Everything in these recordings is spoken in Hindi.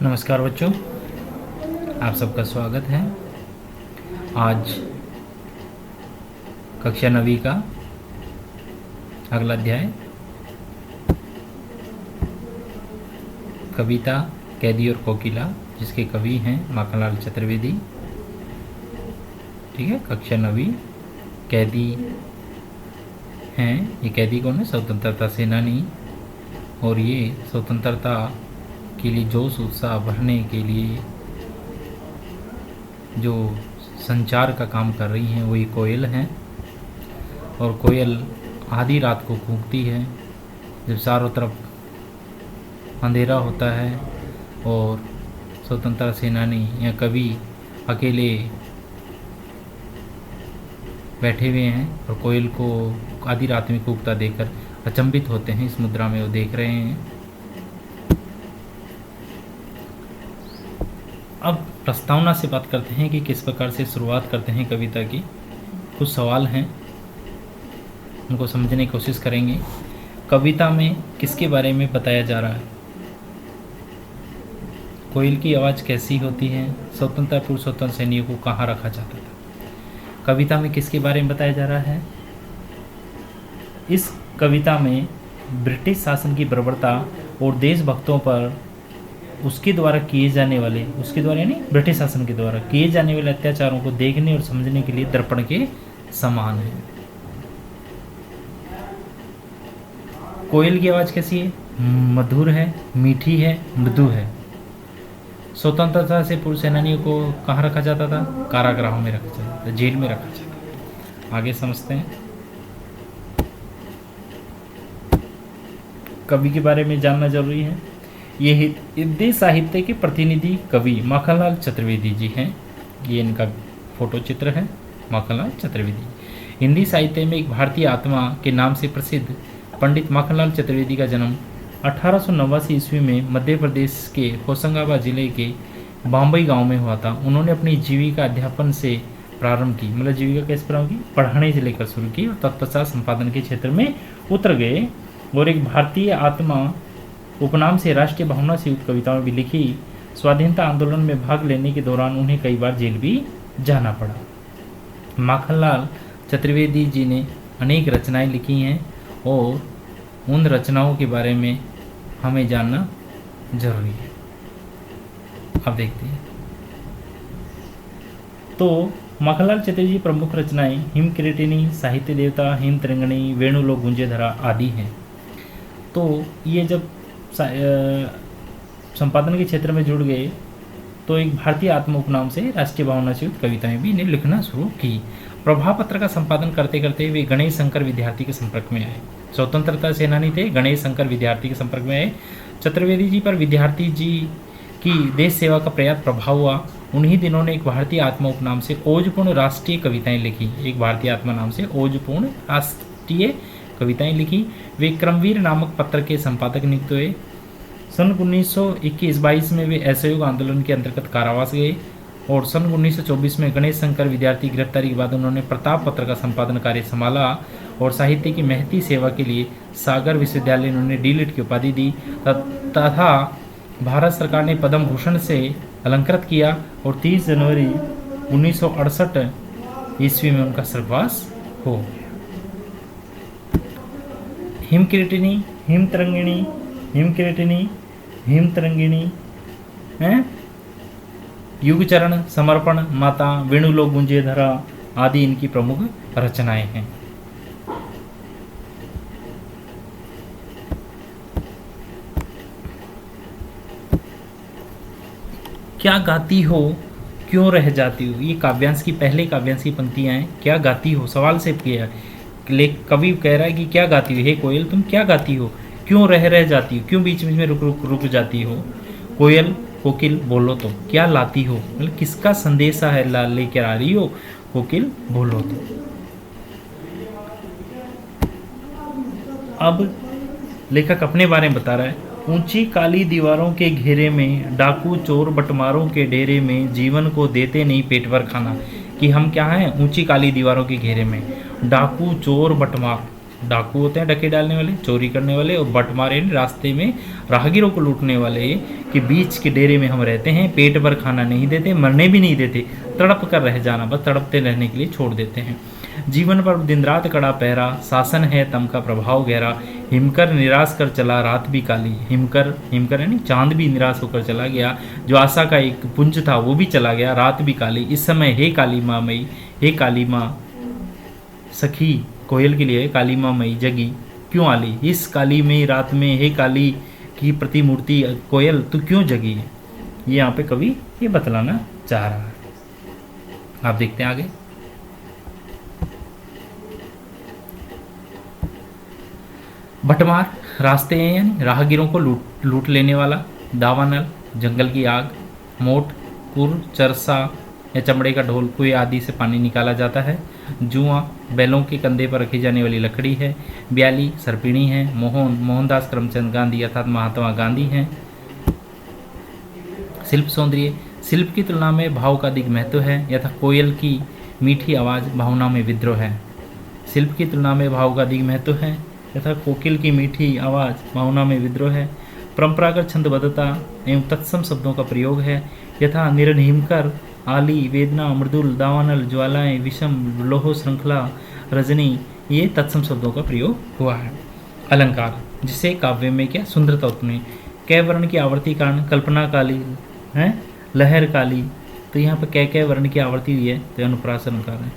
नमस्कार बच्चों, आप सबका स्वागत है। आज कक्षा 9वीं का अगला अध्याय कविता कैदी और कोकिला, जिसके कवि हैं माखनलाल चतुर्वेदी। ठीक है, कक्षा 9वीं। कैदी हैं, ये कैदी कौन है? स्वतंत्रता सेनानी। और ये स्वतंत्रता के लिए जोश उत्साह भरने के लिए जो संचार का काम कर रही हैं वही कोयल हैं। और कोयल आधी रात को कूकती है जब चारों तरफ अंधेरा होता है और स्वतंत्रता सेनानी या कवि अकेले बैठे हुए हैं और कोयल को आधी रात में कूकता देखकर अचंभित होते हैं। इस मुद्रा में वो देख रहे हैं। अब प्रस्तावना से बात करते हैं कि किस प्रकार से शुरुआत करते हैं कविता की। कुछ सवाल हैं, उनको समझने की कोशिश करेंगे। कविता में किसके बारे में बताया जा रहा है? कोयल की आवाज़ कैसी होती है? स्वतंत्रता पूर्व स्वतंत्र सैनिकों को कहाँ रखा जाता था? कविता में किसके बारे में बताया जा रहा है? इस कविता में ब्रिटिश शासन की बर्बरता और देशभक्तों पर उसके द्वारा किए जाने वाले, उसके द्वारा यानी ब्रिटिश शासन के द्वारा किए जाने वाले अत्याचारों को देखने और समझने के लिए दर्पण के समान है। कोयल की आवाज़ कैसी है? मधुर है, मीठी है, मृदु है। स्वतंत्रता से पूर्व सेनानियों को कहाँ रखा जाता था? कारागृहों में रखा जाता था, जेल में रखा जाता था। आगे समझते हैं। कवि के बारे में जानना जरूरी है। ये हिंदी साहित्य के प्रतिनिधि कवि माखनलाल चतुर्वेदी जी हैं। ये इनका फोटो चित्र है, माखनलाल चतुर्वेदी। हिंदी साहित्य में एक भारतीय आत्मा के नाम से प्रसिद्ध पंडित माखनलाल चतुर्वेदी का जन्म 1889 ईस्वी में मध्य प्रदेश के होशंगाबाद जिले के बाम्बई गांव में हुआ था। उन्होंने अपनी जीविका अध्यापन से प्रारंभ की, मतलब जीविका कैसे प्रारंभ की? पढ़ाने से लेकर शुरू की और तत्पश्चात संपादन के क्षेत्र में उतर गए और एक भारतीय आत्मा उपनाम से राष्ट्रीय भावना से युक्त कविताएं भी लिखी। स्वाधीनता आंदोलन में भाग लेने के दौरान उन्हें कई बार जेल भी जाना पड़ा। माखनलाल चतुर्वेदी जी ने अनेक रचनाएं लिखी हैं और उन रचनाओं के बारे में हमें जानना जरूरी है। अब देखते हैं। तो माखनलाल चतुर्वेदी जी प्रमुख रचनाएं हिमकिरीटिनी, साहित्य देवता, हिम तरंगिणी, वेणुलोक गूंजे धरा आदि हैं। तो ये जब संपादन के क्षेत्र में जुड़ गए तो एक भारतीय आत्मा उपनाम से राष्ट्रीय भावना से युक्त कविताएं भी इन्हें लिखना शुरू की। प्रभाव पत्र का संपादन करते करते वे गणेश शंकर विद्यार्थी के संपर्क में आए। स्वतंत्रता सेनानी थे, गणेश शंकर विद्यार्थी के संपर्क में आए। चतुर्वेदी जी पर विद्यार्थी जी की देश सेवा का पर्याप्त प्रभाव हुआ। उन्हीं दिनों ने एक भारतीय आत्मा उपनाम से ओजपूर्ण राष्ट्रीय कविताएं लिखी। एक भारतीय आत्मा नाम से ओजपूर्ण राष्ट्रीय कविताएं लिखी। वे क्रमवीर नामक पत्र के संपादक नियुक्त हुए। सन 1921-22 में वे असहयोग आंदोलन के अंतर्गत कारावास गए और सन 1924 में गणेश शंकर विद्यार्थी गिरफ्तारी के बाद उन्होंने प्रताप पत्र का संपादन कार्य संभाला और साहित्य की महती सेवा के लिए सागर विश्वविद्यालय ने उन्हें डी.लिट की उपाधि दी तथा भारत सरकार ने पद्म भूषण से अलंकृत किया और 30 जनवरी 1968 ईस्वी में उनका स्वर्गवास हो। हिमकिरीटिनी, हिमतरंगिणी, हिमकिरीटिनी, हिमतरंगिणी, युगचरण, समर्पण, माता, वेणुलोक गूंजे धरा आदि इनकी प्रमुख रचनाएं हैं। क्या गाती हो, क्यों रह जाती हो? ये काव्यांश की पहले काव्यांश की पंक्तियां हैं। क्या गाती हो, सवाल से किया। कवि कह रहा है कि क्या गाती हो? हे कोयल, तुम क्या गाती हो? क्यों रह जाती हो? क्यों बीच बीच में रुक जाती हो? कोयल, कोकिल बोलो तो क्या लाती हो? मतलब किसका संदेशा है लेकर आ रही हो? कोकिल बोलो तो। अब लेखक अपने बारे में बता रहा है। ऊंची काली दीवारों के घेरे में, डाकू चोर बटमारों के डेरे में, जीवन को देते नहीं पेट भर खाना। कि हम क्या हैं? ऊंची काली दीवारों के घेरे में, डाकू चोर बटमार डाकू होते हैं डके डालने वाले, चोरी करने वाले, और बटमारे रास्ते में राहगीरों को लूटने वाले के बीच के डेरे में हम रहते हैं। पेट भर खाना नहीं देते, मरने भी नहीं देते, तड़प कर रह जाना, बस तड़पते रहने के लिए छोड़ देते हैं। जीवन पर दिन रात कड़ा पहरा, शासन है तम का प्रभाव गहरा। हिमकर निराश कर चला रात भी काली, हिमकर यानी चांद भी निराश होकर चला गया, जो आशा का एक पुंज था वो भी चला गया, रात भी काली। इस समय हे काली माँ मई, हे काली माँ सखी, कोयल के लिए काली माँ मई जगी क्यों आली। इस काली में रात में हे काली की प्रतिमूर्ति कोयल तू क्यों जगी है, ये यहाँ पे कवि ये बतलाना चाह रहा है। आप देखते हैं आगे। भटमार रास्ते हैं यानी राहगीरों को लूट लेने वाला। दावानल जंगल की आग। मोट कुर चरसा या चमड़े का ढोल कुएं आदि से पानी निकाला जाता है। जुआ बैलों के कंधे पर रखी जाने वाली लकड़ी है। ब्याली सरपीणी है। मोहनदास करमचंद गांधी अर्थात महात्मा गांधी हैं। शिल्प सौंदर्य शिल्प की तुलना में भाव का अधिक महत्व है, यथा कोयल की मीठी आवाज़ भावना में विद्रोह है। शिल्प की तुलना में भाव का अधिक महत्व है, यथा कोकिल की मीठी आवाज़ भावना में विद्रोह है। परंपरागत छंदबद्धता एवं तत्सम शब्दों का प्रयोग है, यथा निरहिमकर, आली, वेदना, मृदुल, दावानल, ज्वालाएं, विषम, लोहो श्रृंखला, रजनी, ये तत्सम शब्दों का प्रयोग हुआ है। अलंकार जिसे काव्य में क्या सुंदरता उत्पन्न। कै वर्ण की आवर्ती कारण कल्पना काली है, लहर काली, तो यहाँ पर कै वर्ण की आवर्ती हुई है तो अनुप्रास अलंकार है।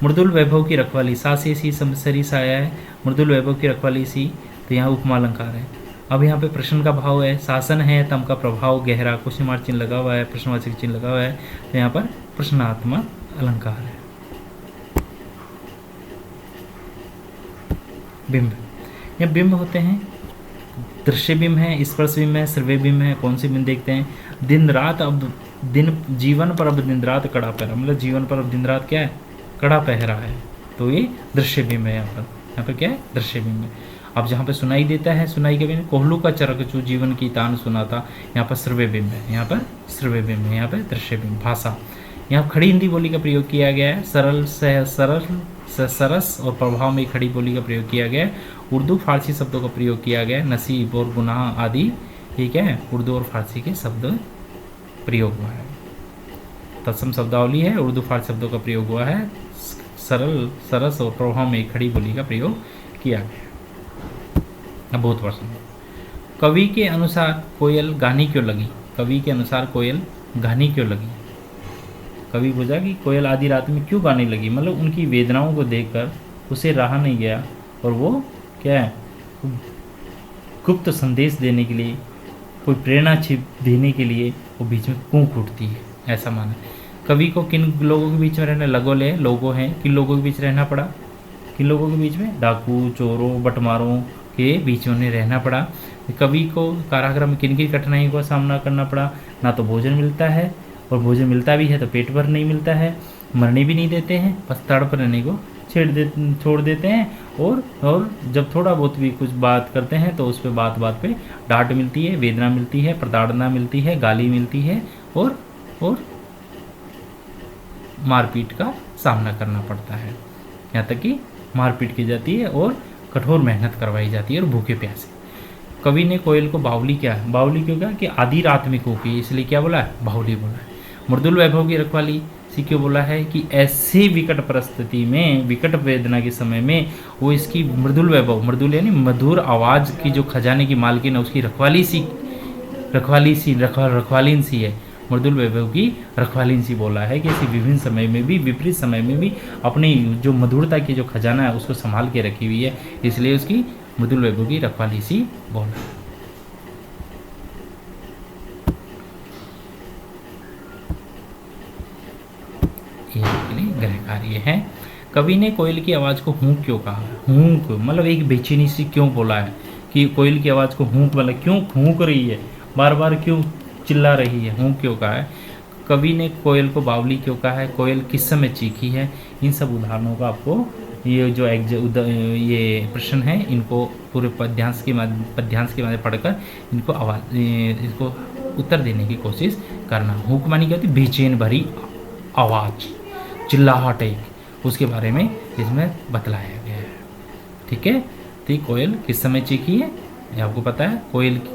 मृदुल वैभव की रखवाली, सा से सी समसरी सा आया है, मृदुल वैभव की रखवाली सी, तो यहाँ उपमा अलंकार है। अब यहाँ पे प्रश्न का भाव है, शासन है तम का प्रभाव गहरा, क्वेश्चन मार्क चिन्ह लगा हुआ है, प्रश्नवाचक चिन्ह लगा हुआ है, तो यहाँ पर प्रश्नात्मक अलंकार है। बिंब, ये बिंब होते हैं, दृश्य बिंब है, स्पर्श बिंब है, श्रव्य बिंब है। कौन से बिंब देखते हैं? दिन रात अब दिन, जीवन पर अब दिन रात कड़ा पहरा, मतलब जीवन पर अब दिन रात क्या है? कड़ा पहरा है, तो ये दृश्य बिंब है। यहाँ पर क्या है? दृश्य बिंब है। अब जहाँ पे सुनाई देता है, सुनाई के बिना कोहलू का चरकचू जीवन की तान सुनाता, यहाँ पर श्रव्य बिंब है, यहाँ पर श्रव्य बिंब है, यहाँ पर दृश्य बिंब। भाषा, यहाँ खड़ी हिंदी बोली का प्रयोग किया गया है, सरस और प्रभाव में खड़ी बोली का प्रयोग किया गया है। उर्दू फारसी शब्दों का प्रयोग किया गया है, नसीब और गुनाह आदि, ठीक है, उर्दू और फारसी के शब्द प्रयोग हुआ है। तत्सम शब्दावली है, उर्दू फारसी शब्दों का प्रयोग हुआ है, सरल, सरस और प्रभाव में खड़ी बोली का प्रयोग किया गया। अब बहुत प्रश्न, कवि के अनुसार कोयल गानी क्यों लगी? कवि के अनुसार कोयल गानी क्यों लगी? कवि पूछा कि कोयल आधी रात में क्यों गाने लगी, मतलब उनकी वेदनाओं को देखकर उसे रहा नहीं गया और वो क्या है, गुप्त संदेश देने के लिए, कोई प्रेरणा छिप देने के लिए वो बीच में कूक उठती है, ऐसा माना। कवि को किन लोगों के बीच में रहना, लगोले लोगों हैं, किन लोगों के बीच रहना पड़ा? किन लोगों के बीच में? डाकू, चोरों, बटमारों के बीच में उन्हें रहना पड़ा। कवि को कारागृह में किन किन कठिनाइयों का सामना करना पड़ा? ना तो भोजन मिलता है, और भोजन मिलता भी है तो पेट भर नहीं मिलता है, मरने भी नहीं देते हैं, बस तड़प रहने को छोड़ देते हैं, और जब थोड़ा बहुत भी कुछ बात करते हैं तो उस पर बात पे डांट मिलती है, वेदना मिलती है, प्रताड़ना मिलती है, गाली मिलती है, और मारपीट का सामना करना पड़ता है। यहाँ तक कि मारपीट की जाती है और कठोर मेहनत करवाई जाती है और भूखे प्यासे। कवि ने कोयल को बावली क्या है, बावली क्यों कहा? कि आधी रात में कूकी, इसलिए क्या बोला है? बावली बोला है। मृदुल वैभव की रखवाली सी क्यों बोला है? कि ऐसे विकट परिस्थिति में, विकट वेदना के समय में वो इसकी मृदुल वैभव, मृदुल यानी मधुर आवाज़ की जो खजाने की मालकिन है उसकी रखवालीन सी है, मृदुल वैभव की रखवालीन सी बोला है कि ऐसी विभिन्न समय में भी, विपरीत समय में भी अपनी जो मधुरता की जो खजाना है उसको संभाल के रखी हुई है, इसलिए उसकी मृदुल वैभव की रखवाली सी बोला। ग्रह कार्य है। कवि ने कोयल की आवाज़ को हूंक क्यों कहा? हूंक मतलब एक बेचैनी सी क्यों बोला है कि कोयल की आवाज़ को हूंक, मतलब क्यों हूंक रही है, बार बार क्यों चिल्ला रही है, हूंक क्यों कहा है? कवि ने कोयल को बावली क्यों कहा है? कोयल किस समय चीखी है? इन सब उदाहरणों का आपको ये जो ये प्रश्न है इनको पूरे पद्यांश के माध्यम पढ़कर इनको उत्तर देने की कोशिश करना। हूंक मानी क्या होती? बेचैन भरी आवाज़, चिल्लाहट एक, उसके बारे में इसमें बतलाया गया है। ठीक है। तो ये कोयल किस समय चीखी है, ये आपको पता है। कोयल